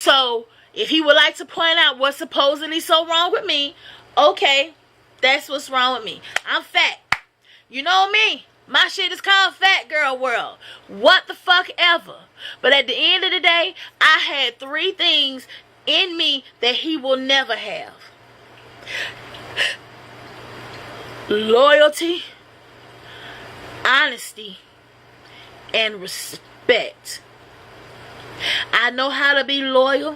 So if he would like to point out what's supposedly so wrong with me, okay, that's what's wrong with me. I'm fat. You know me. My shit is called Fat Girl World. What the fuck ever. But at the end of the day, I had 3 things in me that he will never have. Loyalty, honesty, and respect. I know how to be loyal.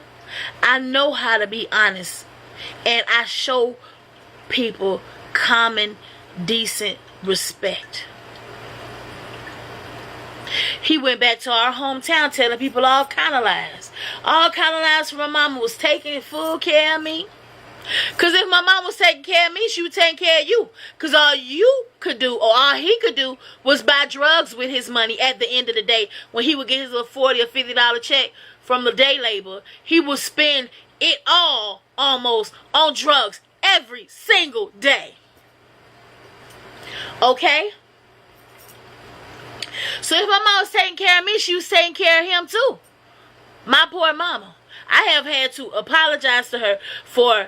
I know how to be honest. And I show people common, decent respect. He went back to our hometown telling people all kind of lies. All kind of lies from my mama was taking full care of me. Because if my mom was taking care of me, she was taking care of you. Because all you could do, or all he could do, was buy drugs with his money at the end of the day. When he would get his little $40 or $50 check from the day labor, he would spend it all almost on drugs every single day. Okay? So if my mom was taking care of me, she was taking care of him too. My poor mama. I have had to apologize to her for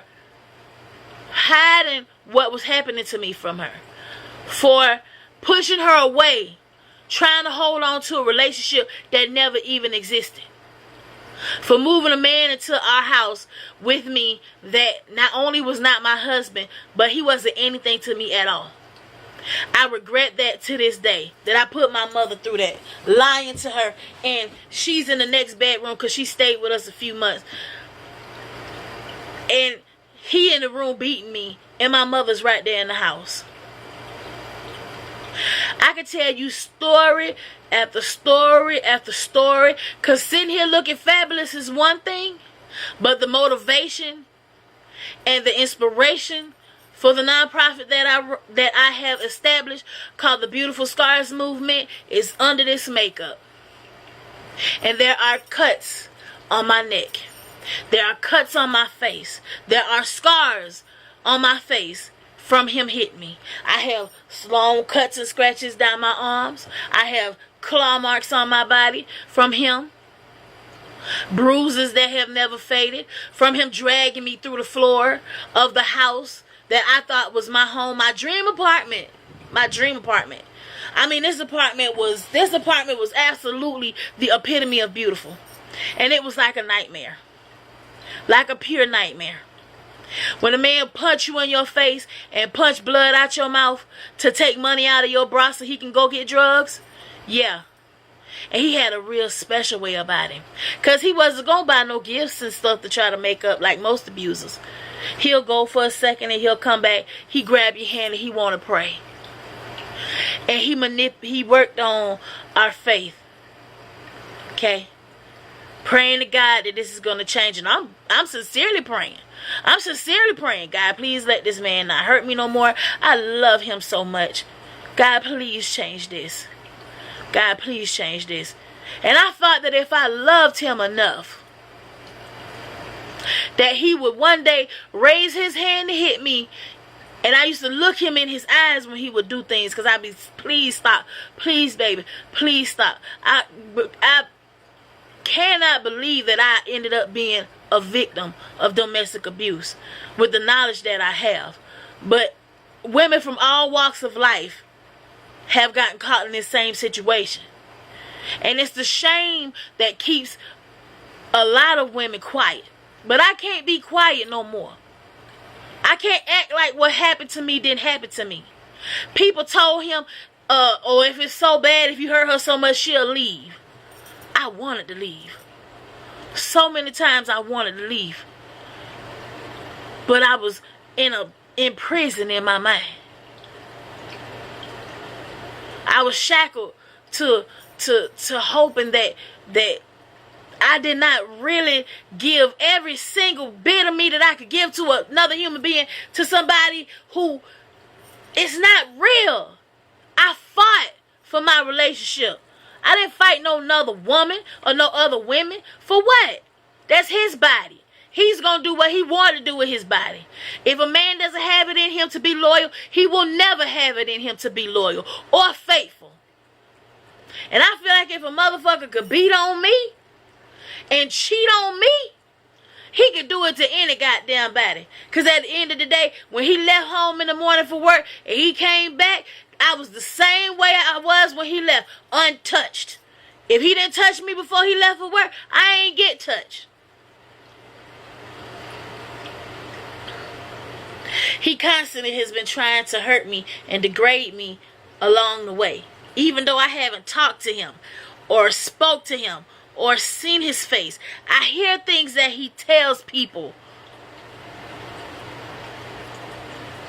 hiding what was happening to me from her. For pushing her away. Trying to hold on to a relationship that never even existed. For moving a man into our house with me that not only was not my husband, but he wasn't anything to me at all. I regret that to this day, that I put my mother through that, lying to her, and she's in the next bedroom because she stayed with us a few months, and he in the room beating me, and my mother's right there in the house. I could tell you story after story after story, because sitting here looking fabulous is one thing, but the motivation and the inspiration for the nonprofit that I have established, called the Beautiful Scars Movement, is under this makeup. And there are cuts on my neck. There are cuts on my face. There are scars on my face from him hitting me. I have long cuts and scratches down my arms. I have claw marks on my body from him. Bruises that have never faded from him dragging me through the floor of the house that I thought was my home, my dream apartment. My dream apartment. I mean, this apartment was absolutely the epitome of beautiful. And it was like a nightmare. Like a pure nightmare. When a man punch you in your face and punch blood out your mouth to take money out of your bra so he can go get drugs. Yeah. And he had a real special way about him. Because he wasn't going to buy no gifts and stuff to try to make up like most abusers. He'll go for a second and he'll come back. He grab your hand and he want to pray. And he worked on our faith. Okay? Praying to God that this is going to change. And I'm sincerely praying. I'm sincerely praying. God, please let this man not hurt me no more. I love him so much. God, please change this. God, please change this. And I thought that if I loved him enough, that he would one day raise his hand to hit me. And I used to look him in his eyes when he would do things. Because I'd be, please stop. Please, baby. Please stop. I cannot believe that I ended up being a victim of domestic abuse. With the knowledge that I have. But women from all walks of life have gotten caught in this same situation. And it's the shame that keeps a lot of women quiet. But I can't be quiet no more. I can't act like what happened to me didn't happen to me. People told him, or if it's so bad, if you hurt her so much, she'll leave. I wanted to leave. So many times I wanted to leave. But I was in prison in my mind. I was shackled to hoping that I did not really give every single bit of me that I could give to another human being, to somebody who is not real. I fought for my relationship. I didn't fight no other woman or no other women. For what? That's his body. He's going to do what he wanted to do with his body. If a man doesn't have it in him to be loyal, he will never have it in him to be loyal or faithful. And I feel like if a motherfucker could beat on me and cheat on me, could do it to any goddamn body. Because at the end of the day, when he left home in the morning for work and he came back, I was the same way I was when he left, untouched. If he didn't touch me before he left for work, I ain't get touched. He constantly has been trying to hurt me and degrade me along the way. Even though I haven't talked to him or spoke to him or seen his face, I hear things that he tells people.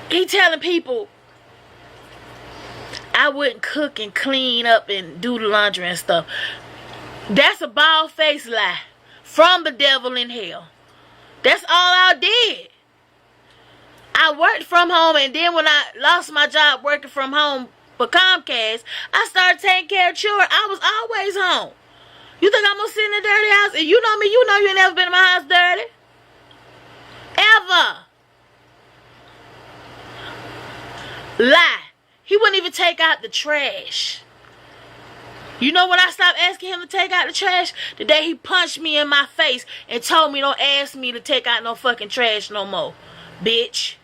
He telling people I wouldn't cook and clean up and do the laundry and stuff. That's a bald-faced lie from the devil in hell. That's all I did. I worked from home, and then when I lost my job working from home for Comcast, I started taking care of children. I was always home. You think I'm gonna sit in a dirty house? And you know me, you know you ain't never been in my house dirty. Ever. Lie. He wouldn't even take out the trash. You know when I stopped asking him to take out the trash? The day he punched me in my face and told me don't ask me to take out no fucking trash no more. Bitch.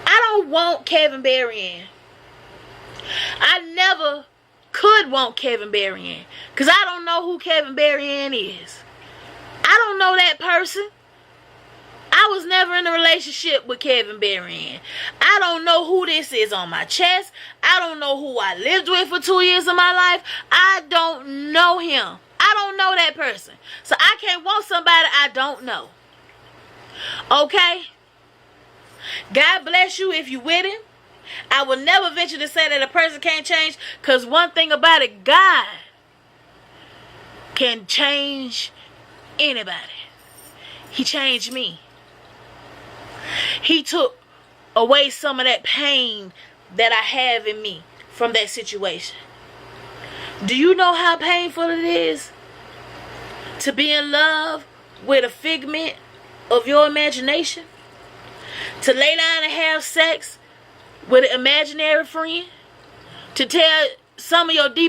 I don't want Kevin Berrien. I never could want Kevin Berrien. Because I don't know who Kevin Berrien is. I don't know that person. I was never in a relationship with Kevin Berrien. I don't know who this is on my chest. I don't know who I lived with for 2 years of my life. I don't know him. I don't know that person. So I can't want somebody I don't know. Okay? God bless you if you with him. I will never venture to say that a person can't change. Because one thing about it, God can change anybody. He changed me. He took away some of that pain that I have in me from that situation. Do you know how painful it is to be in love with a figment of your imagination? To lay down and have sex with an imaginary friend? To tell some of your deepest